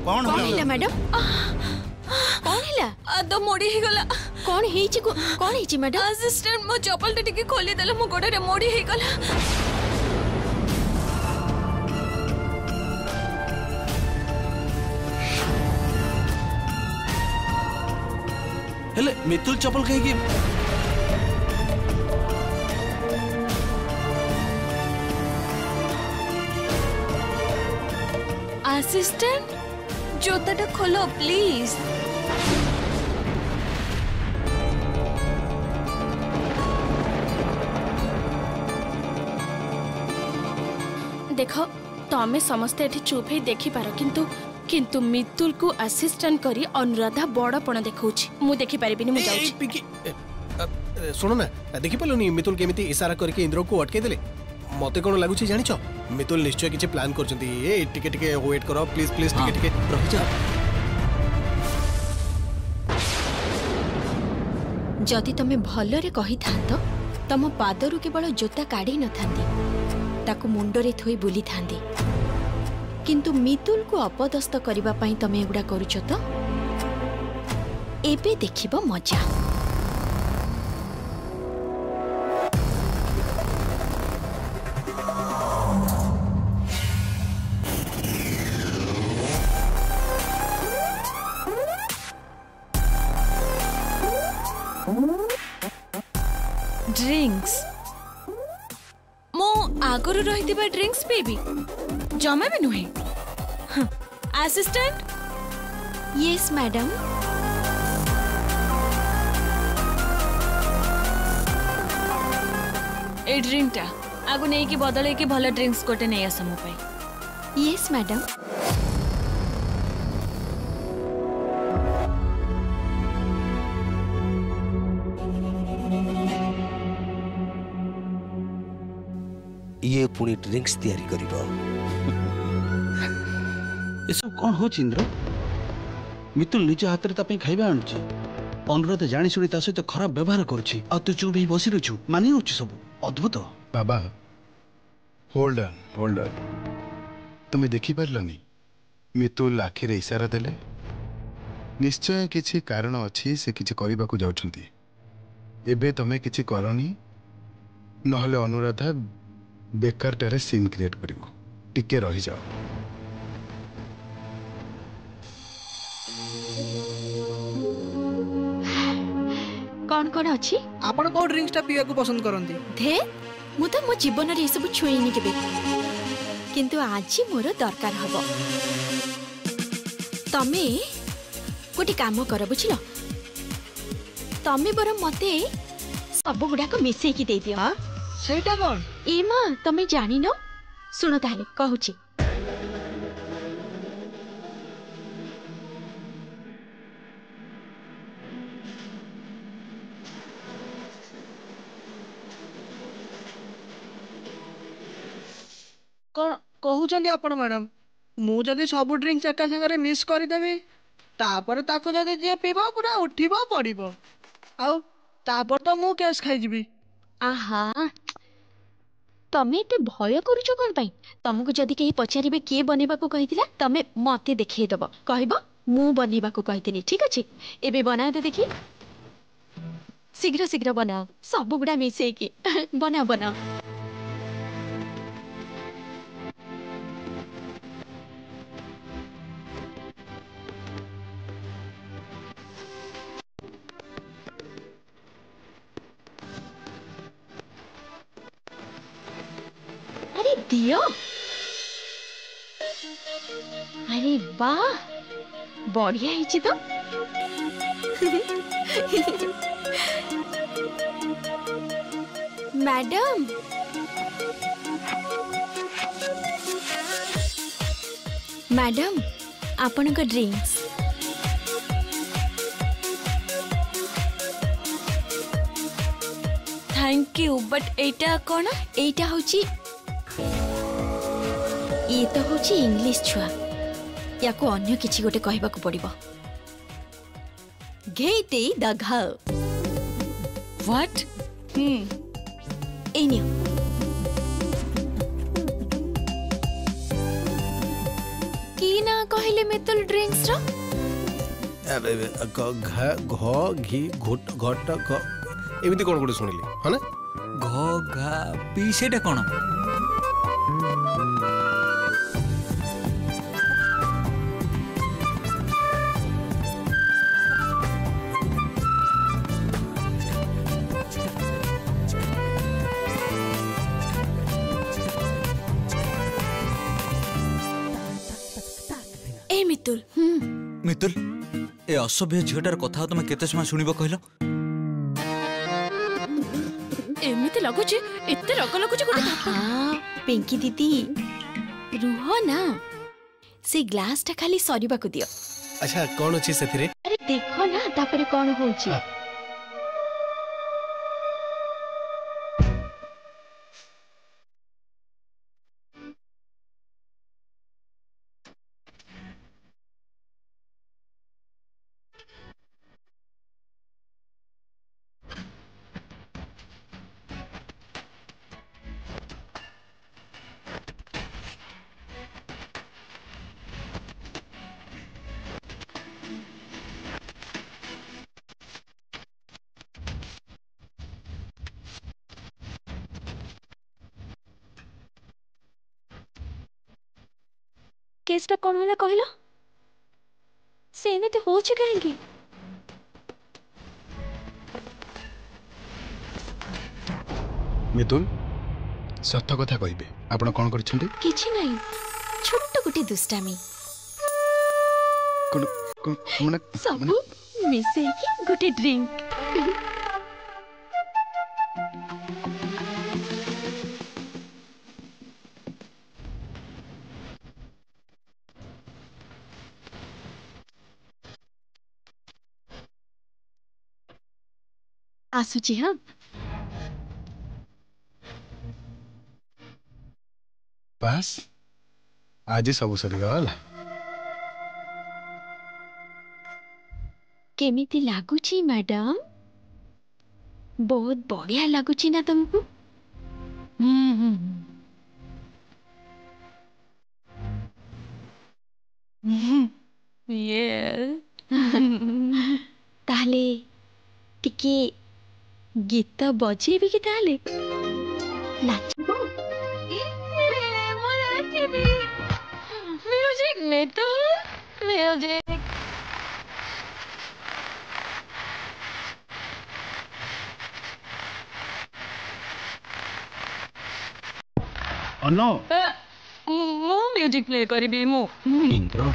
कौन है मैडम कौन है आदो मोड़ी ही गला कौन है मैडम असिस्टेंट मो चप्पल टिके खोली देला मो गोड़ रे मोड़ी ही गला हेले मितुल चप्पल कहीं असिस्टेंट जोताटा खोलो प्लीज देख तमें समस्ते एठी चुप ही देखि पारो किंतु मितुल को असिस्टेंट करी अनुराधा बड़पण देखौछि मु देखि परिबिनी मु जाउछि सुनो ना देखि पलोनी मितुल केमिति इशारा करके इंद्र को अटके देले मते कोन लागुछि जानिछो मितुल निश्चय किछि प्लान करछंती ए टिके टिके वेट करो प्लीज प्लीज टिके टिके रहि जा जदि तमे भल्लो रे कहि थांतो तम पादरु केवल जोता काढी न थांती ताकु मुंडो रे थोई बुली थांती किंतु मितुल को अपदस्थ करबा पई तमे एगुडा करूछो तो एबे देखिबो मजा ड्रिंक्स मो आगुरु रहितिबा ड्रिंक्स बेबी जमा भी नुहे असिस्टेंट यस मैडम ए ड्रिंक टा आगु नहीं कि बदले कि भला ड्रिंक्स कोटे नहीं आसमु पई यस मैडम ये पुणी ड्रिंक्स तैयारी करिबो ये सब कौन हो इंद्र मितुल निज हाथ रे तापे खाइबा आनुची अनुराधा जानी सुनी ता सहित खराब व्यवहार करुची आ तू चुप ही बसी रहछु मानि रहछु सब अद्भुत बाबा होल्ड ऑन तुम्हें देखि पारलनी मितुल आखिरे इशारा देले निश्चय किछि कारण अछि से किछि करबा को जाउछंती एबे तमे किछि करनी नहले अनुराधा बेकार टारे सीन क्रिएट करिवो टिके रहि जाओ कौन कौन अच्छी आपण को ड्रिंक्स टा पिया को पसंद करंती धे मु तो मो जीवन रे सब छुईनी केबे किंतु आज मोर दरकार हबो तमे कोटी काम कर बुझिलो तमे बर मते सब गुडा को मिसई की दे दियो सेटा कोन ए मां तमे जानि न सुनो ताले कहूची कहूचंदी आपण मैडम मु जदी सब ड्रिंक्स एका संगे मिस कर देबी तापर ताको जदी जे पीबो पूरा उठिबो पड़िबो आउ तापर तो मु केस खाइ जिबी आहा तमे एते भय करूछ कोन पई तुमको जदी केही पचारिबे के बनेबा को कहितिला तमे मते देखै दबो कहबो मु बनेबा को कहितिनी ठीक अछि एबे बना दे देखि शीघ्र शीघ्र बनाओ सब गुडा मिसै की बनाओ बनाओ अरे दियो अरे वाह बढ़िया है तो मैडम मैडम आपण को ड्रिंक्स थैंक यू बट एटा कोन एटा होची ये तो होची इंग्लिश छुआ या को अन्य किछि गोटे कहबा को पड़िबो घेते द घर व्हाट एनियो की ना कहले मितुल ड्रिंक्स रो? घ घी घोट घट घ एमिति कोन कोड सुनिली ह ना? घ घा पी सेटा कोन? ए मितुल मितुल ए असभ्य झिटार कथा तुम केते समय सुनिबो कहलो? एमिति लगुची एते रग लगुची गोटे हाँ पिंकी दीदी रुह ना से ग्लास टा खाली सरीबा को दियो। अच्छा कोन अछि सेथिरे? अरे देखो ना तापरे कौन होची। केसटा कौन होला कहलो? से एमिति होची काहेकि? मितुल सत कथा कहबे आपण कोन करछन्ती? किछि नहीं छोट गुटी दुष्टामी कोन कोन माने सब मिसे की गुटे ड्रिंक। आसुची हाँ बस आज सब सरी गला। केमिति लागुची मैडम? बहुत बढ़िया लागुची ना तुमको? ये ताहले टिके गीत बजेबी कि ताहले? नाचबो? म्यूजिक मितुल म्यूजिक अनो मु म्यूजिक प्ले करिबी मु इंद्र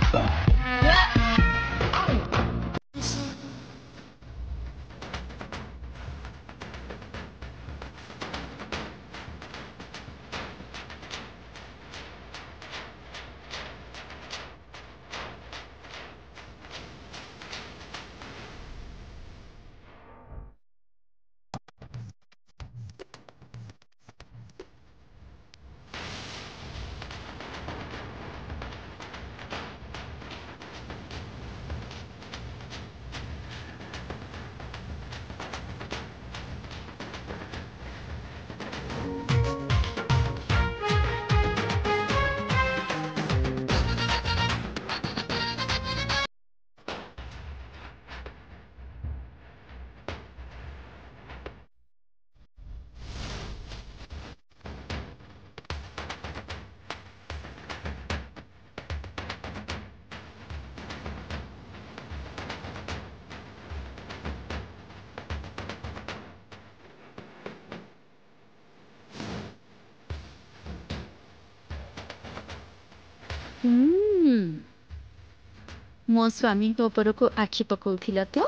मो स्वामी ऊपर को आखि पकाउथिला तो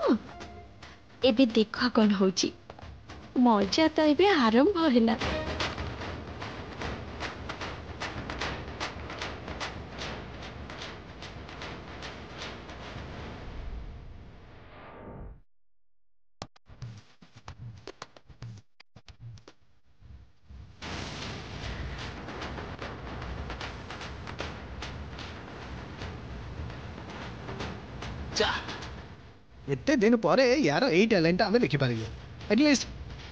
एबे देखा कौन होची। मजा तो एबे आरंभ होला। एते दिन परे यार एई टैलेंट आमे देखि पारियो एटलीस्ट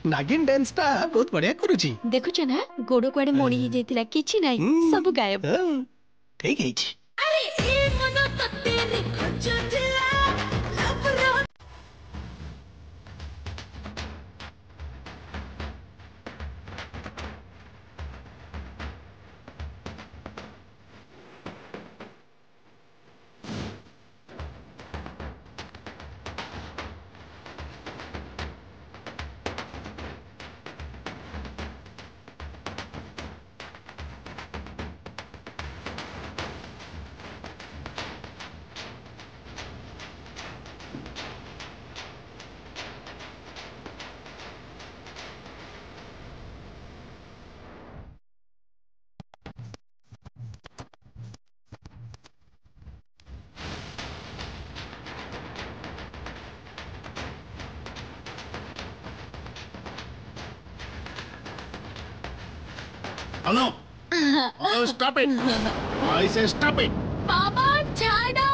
नागिन डांस ता बहुत बढ़िया करूची। देखुछ ना गोड़ कुआडे मोड़ी ही जेतिला किछि नाही सब गायब। ठीक है। अरे ए मन अनु स्टॉप इट आई से स्टॉप इट बाबा छाड़ो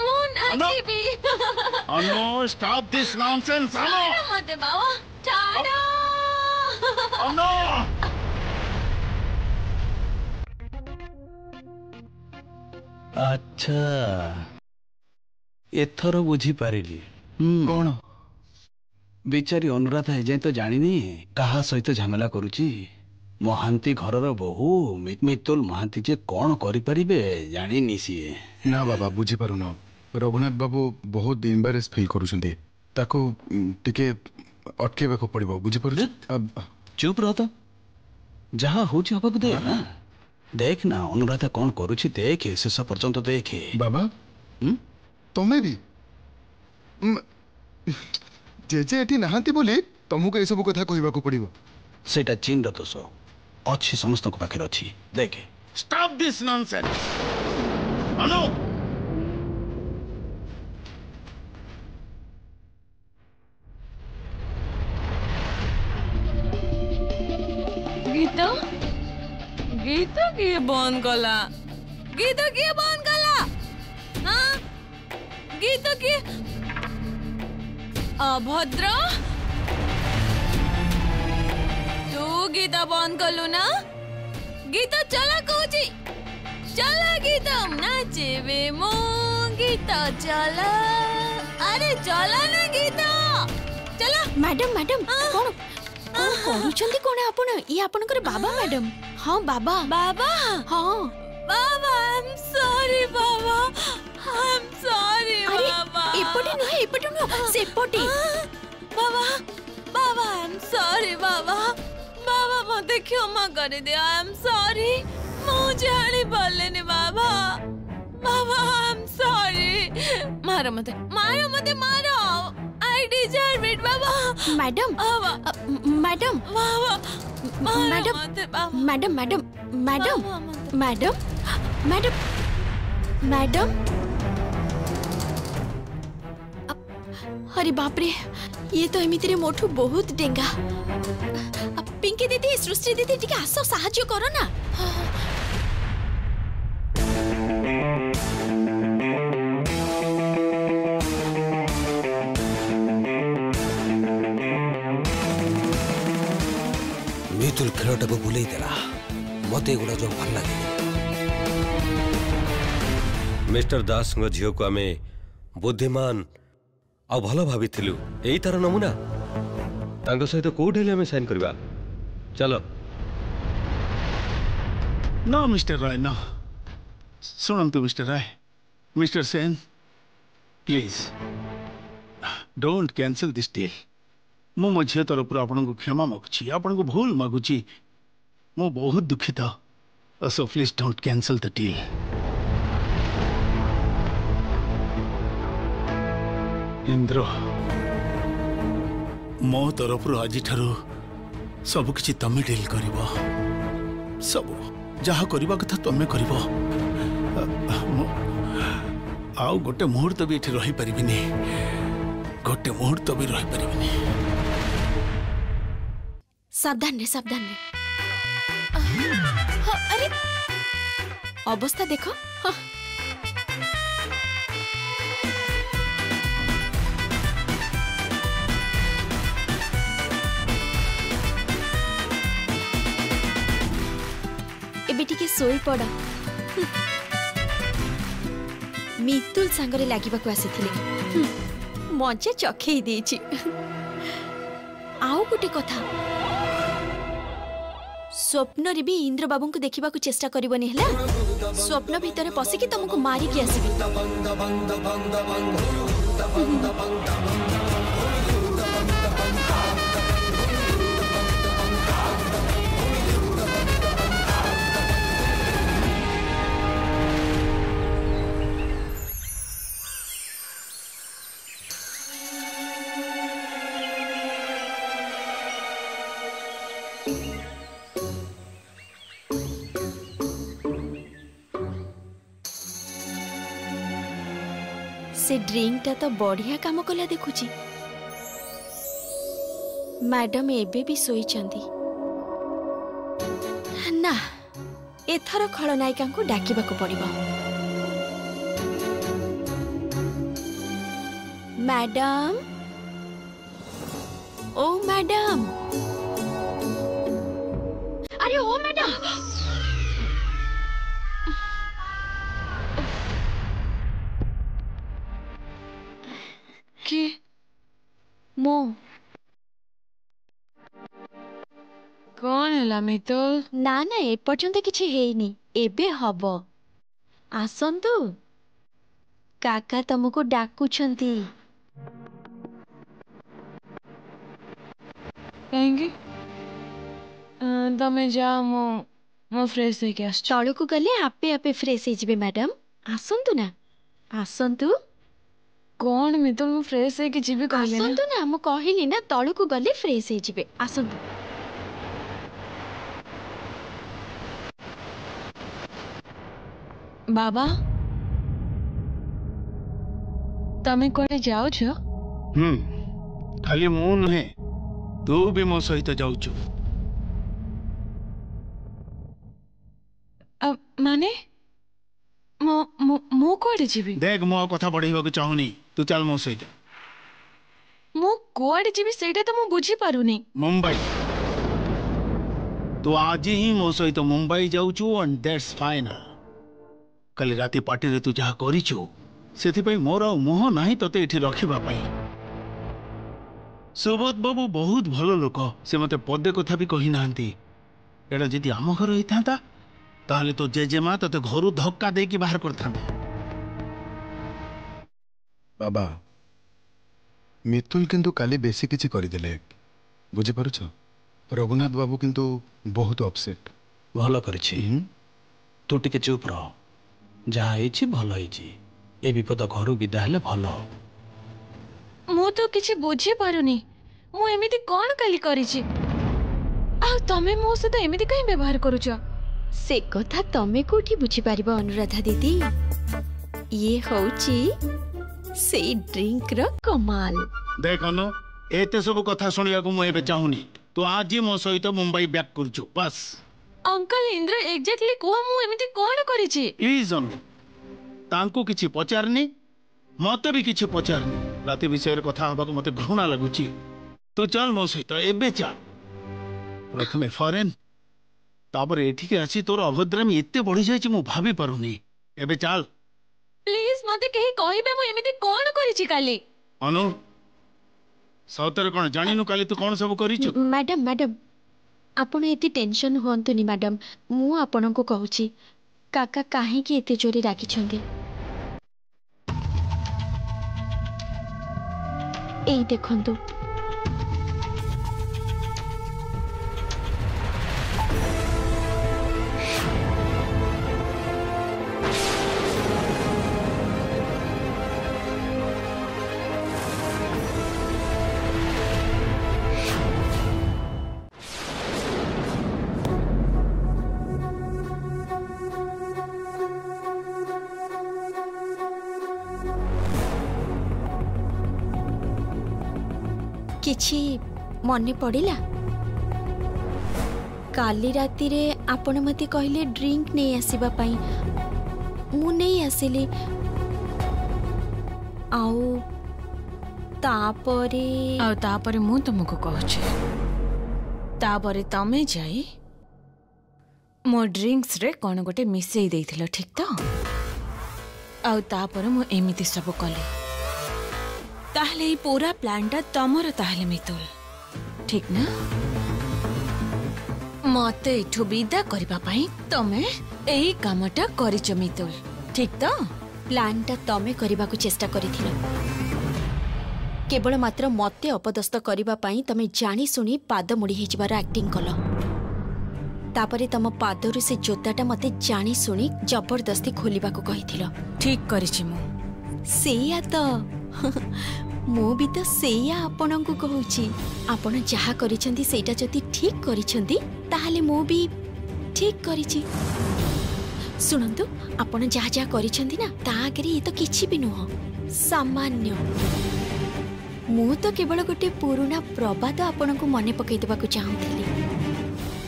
मु नाचिबी अनु स्टॉप दिस नॉनसेंस अनु मते बाबा छाड़ो अनु अच्छा एथर बुझी पारिली कौन बिचारी अनुराधा एजाए तो जानी कहा सहित झमेला करुची महांती घरर बहु मितुल महांती जे कौन करिपारिबे जानिनी सीए ना बाबा बुझी पारुन रघुनाथ बाबू बहुत एम्बारेस फील करुछन्ते ताको टिके अटकेबाको पड़िबो बुझी पारु चुप रह तो जहा होची हबाकू दे ना देख ना अनुराधा कौन करुची देख शेष पर्यंत देखे बाबा तमे भी जेजे एठी नहांती बोली तुमको ए सब कथा कहबाको पड़िबो सेटा चीन रो दोष अच्छी समस्त को पाखे अच्छी देखे स्टॉप दिस नॉनसेंस अनु गीत गीत किए बंद कला गीत किए बंद कला हाँ गीत किए अभद्र तू गीत बंद कलु ना गीत चला कौची चला गीत नाचेबे मो गीत चला अरे चला ना गीत चला मैडम मैडम कौन कौन करूचंती कौन आपण ये आपनकर बाबा मैडम हाँ बाबा बाबा हाँ बाबा आई एम सॉरी बाबा आई एम सॉरी अरे बाबा एपटे नुह सेपटे बाबा बाबा आई एम सॉरी बाबा बाबा मते क्षमा कर दे आई एम सॉरी मु जानी पालेनी बाबा बाबा आई एम सॉरी मारो मते मारो I deserve it Baba madam madam Baba madam madam madam madam madam madam madam अरे बाप रे ये तो एमिति रे मोठू बहुत डेंगा पिंकी दीदी सृष्टि दीदी टिके आसो साहाय्य करो ना मितुल खेलटा को भूल देला मत एगुड़ा जो भल लगे मिस्टर दास झील को आम बुद्धिमान आ भल भाभी यही तार नमूना सहित कौटे आम साइन करवा चलो नो मिस्टर राय नो शुणु mister Rai mister Sen please don't cancel this deal मु मो झील तरफ आपन को क्षमा मागुची आपन को भूल मागुची मु बहुत दुखित so please don't cancel the deal Indra मो तरफ आज सब किछि तमे डील करिवो सब जहा करबा कथा तमे करिवो आउ गोटे मुहूर्त भी एठी रही परिबिनी गोटे मुहूर्त भी रही परिबिनी सावधान रे अरे अवस्था देखो हाँ। एबे टिके सोई पड़ मितुल सांगरे लागिबाकू आसीथिले मजा चखेई देछि आउ गोटे कथा स्वप्न रे भी इंद्र बाबू को देखा चेष्टा करबनी है स्वप्न भितर पशिकी तुमको मारिकी आसबी से ड्रिंक टा तो बढ़िया काम कला देखुची मैडम एबे भी सोई चंदी ନା ଏଥର ଖଳନାୟିକାଙ୍କୁ ଡାକିବାକୁ ପଡିବ। ମ୍ୟାଡାମ, ଓ ମ୍ୟାଡାମ, ଆରେ ଓ ମ୍ୟାଡାମ, କିଏ? ମୁଁ କଣ ହେଲା ମିତୁଲ? ନା ନା ଏପର୍ଯ୍ୟନ୍ତ କିଛି ହେଇନି, ଏବେ ହବ। ଆସନ୍ତୁ, କାକା ତମକୁ ଡାକୁଛନ୍ତି। କାହିଁକି? ତମେ ଯାଅ, ମୁଁ ଫ୍ରେଶ ହେଇକି ଆସୁଛି। ତଳକୁ ଗଲେ ଆପେ ଆପେ ଫ୍ରେଶ ହେଇଯିବେ ମ୍ୟାଡାମ। ଆସନ୍ତୁ ନା, ଆସନ୍ତୁ। କଣ ମିତୁଲ, ମୁଁ ଫ୍ରେଶ ହେଇକି ଯିବି କହିଲି ନା। ଆସନ୍ତୁ ନା, ମୁଁ କହିଲି ନା ତଳକୁ ଗଲେ ଫ୍ରେଶ ହେଇଯିବେ। ଆସନ୍ତୁ। ବାବା, ତମେ କୁଆଡେ ଯାଉଛ? ଖାଲି ମୁଁ ନୁହେଁ, ତୁ ବି ମୋ ସହିତ ଯାଉଛୁ। ମାନେ ମୁଁ କୁଆଡେ ଯିବି? ଦେଖ, ମୁଁ ଆଉ କଥା ବଢେଇବାକୁ ଚାହୁଁନି, ତୁ ଚାଲ ମୋ ସହିତ। ମୁଁ କୁଆଡେ ଯିବି ସେଇଟା ତ ମୁଁ ବୁଝିପାରୁନି। ମୁମ୍ବାଇ। ତୁ ଆଜି ହିଁ ମୋ ସହିତ ମୁମ୍ବାଇ ଯାଉଛୁ, and that's final। କାଲି ରାତି ପାର୍ଟିରେ ତୁ ଯାହା କରିଛୁ, ସେଥିପାଇଁ ମୋର ଆଉ ମୁହଁ ନାହିଁ ତତେ ଏଠି ରଖିବା ପାଇଁ। ସୁବୋଧ ବାବୁ ବହୁତ ଭଲ ଲୋକ, ସେ ମତେ ପଦେ କଥା ବି କହିନାହାନ୍ତି। ଏଇଟା ଯଦି ଆମ ଘର ହେଇଥାନ୍ତା, ତାହେଲେ ତୋ ଜେଜେମା ତତେ ଘରୁ ଧକ୍କା ଦେଇକି ବାହାର କରିଥାନ୍ତେ। ବାବା, ମିତୁଲ କିନ୍ତୁ କାଲି ବେଶୀ କିଛି କରିଦେଲେ, ବୁଝିପାରୁଛ? ରଘୁନାଥ ବାବୁ କିନ୍ତୁ ବହୁତ ଅପସେଟ୍। ଭଲ କରିଛି। ତୁ ଟିକେ ଚୁପ୍ ରହ। ଯାହା ହେଇଛି ଭଲ ହେଇଛି। ଏ ବିପଦ ଘରୁ ବିଦା ହେଲେ ଭଲ। ମୁଁ ତ କିଛି ବୁଝିପାରୁନି, ମୁଁ ଏମିତି କଣ କାଲି କରିଛି? ଆଉ ତମେ ମୋ ସହିତ ଏମିତି କାହିଁ ବ୍ୟବହାର କରୁଛ? ସେ କଥା ତମେ କୋଉଠି ବୁଝିପାରିବ ଅନୁରାଧା ଦିଦି। ଇଏ ହଉଛି ସେଇ ଡ୍ରିଙ୍କର କମାଲ। ଦେଖ ଅନୁ, ଏତେ ସବୁ କଥା ଶୁଣିବାକୁ ମୁଁ ଏବେ ଚାହୁଁନି। ତୁ ଆଜି ମୋ ସହିତ ମୁମ୍ବାଇ ବ୍ୟାକ୍ କରୁଛୁ, ବାସ୍। ଅଙ୍କଲ ଇନ୍ଦ୍ର, ଏକ୍ଜାକ୍ଟଲି କୁହ, ମୁଁ ଏମିତି କଣ କରିଛି? ପ୍ଲିଜ ଅନୁ, ତାଙ୍କୁ କିଛି ପଚାରନି, ମତେ ବି କିଛି ପଚାରନି। ରାତି ବିଷୟରେ କଥା ହବାକୁ ମତେ ଘୃଣା ଲାଗୁଛି। ତୁ ଚାଲ ମୋ ସହିତ, ଏବେ ଚାଲ। ପ୍ରଥମେ ଫରେନ୍, ତାପରେ ଏଠିକି ଆସି ତୋର ଅଭଦ୍ରାମୀ ଏତେ ବଢିଯାଇଛି ମୁଁ ଭାବି ପାରୁନି। ଏବେ ଚାଲ। ପ୍ଲିଜ ମତେ କେହି କହିବେ ମୁଁ ଏମିତି କଣ କରିଛି କାଲି? ଅନୁ, ସତରେ କଣ ଜାଣିନୁ କାଲି ତୁ କଣ ସବୁ କରିଛୁ? ମ୍ୟାଡାମ, ମ୍ୟାଡାମ, ଆପଣ ଏତେ ଟେନସନ ହୁଅନ୍ତୁନି ମ୍ୟାଡାମ। ମୁଁ ଆପଣଙ୍କୁ କହୁଛି କାକା କାହିଁକି ଏତେ ଜୋରେ ରାଗିଛନ୍ତି। ଏଇ ଦେଖନ୍ତୁ, କିଛି ମନେ ପଡ଼ିଲା? କାଲି ରାତିରେ ଆପଣ ମତେ କହିଲେ ଡ୍ରିଙ୍କ ନେଇ ଆସିବା ପାଇଁ, ମୁଁ ନେଇ ଆସିଲି। ଆଉ ତାପରେ ମୁଁ ତୁମକୁ କହୁଛି, ତାପରେ ତମେ ଯାଇ ମୋ ଡ୍ରିଙ୍କସରେ କଣ ଗୋଟେ ମିଶେଇ ଦେଇଥିଲ, ଠିକ ତ? ଆଉ ତାପରେ ମୁଁ ଏମିତି ସବୁ କଲି। ତାହେଲେ ଏଇ ପୁରା ପ୍ଲାନ୍ଟା ତମର ତାହେଲେ ମିତୁଲ, ଠିକ ନା? ମତେ ଏଠୁ ବିଦା କରିବା ପାଇଁ ତମେ ଏଇ କାମଟା କରିଛ ମିତୁଲ, ଠିକ ତ? ପ୍ଲାନ୍ଟା ତମେ କରିବାକୁ ଚେଷ୍ଟା କରିଥିଲ। କେବଳ ମାତ୍ର ମତେ ଅପଦସ୍ତ କରିବା ପାଇଁ ତମେ ଜାଣି ଶୁଣି ପାଦ ମୋଡ଼ି ହେଇଯିବାର ଆକ୍ଟିଂ କଲ। ତାପରେ ତମ ପାଦରୁ ସେ ଜୋତାଟା ମତେ ଜାଣି ଶୁଣି ଜବରଦସ୍ତି ଖୋଲିବାକୁ କହିଥିଲ। ଠିକ କରିଛି ମୁଁ। ସେଇଆ ତ ମୁଁ ବି ତ ସେଇଆ ଆପଣଙ୍କୁ କହୁଛି। ଆପଣ ଯାହା କରିଛନ୍ତି ସେଇଟା ଯଦି ଠିକ କରିଛନ୍ତି, ତାହେଲେ ମୁଁ ବି ଠିକ କରିଛି। ଶୁଣନ୍ତୁ, ଆପଣ ଯାହା ଯାହା କରିଛନ୍ତି ନା, ତା ଆଗରେ ଏ ତ କିଛି ବି ନୁହଁ, ସାମାନ୍ୟ। ମୁଁ ତ କେବଳ ଗୋଟେ ପୁରୁଣା ପ୍ରବାଦ ଆପଣଙ୍କୁ ମନେ ପକାଇ ଦେବାକୁ ଚାହୁଁଥିଲି।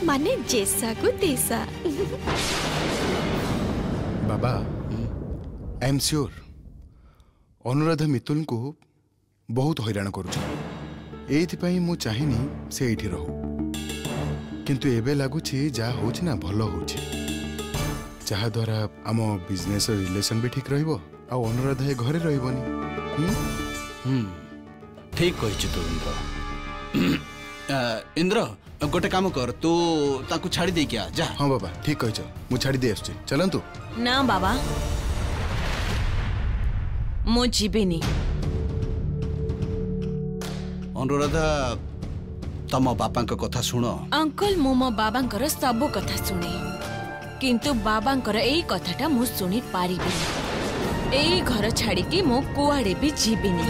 माने जैसा को तैसा। बाबा I am sure Anuradha Mitul को बहुत हैरान करुछ एइथिपाई मु चाहिनी से एठी रहू किंतु एबे लागुछि जा होछि ना भलो होछि जहा द्वारा आम बिजनेस रिलेशन भी ठीक रहइबो आ अनुराधा ए घरे रहइबोनी। ठीक कहिछु तू इंद्र। इंद्र गोटे काम कर तू ताकू छाड़ी दे क्या जा। हाँ बाबा ठीक कहिछ मु छाड़ी दे आछी चलंतु। ना बाबा मु जीबेनी। अनुराधा तम बापांक कथा सुन। अंकल मु मो बाबांकर सब कथा सुने किंतु बाबांकर एई कथाटा मु सुनी पारिबिनी। एई घर छाड़ी कि मु कुआडे भी जीबिनी।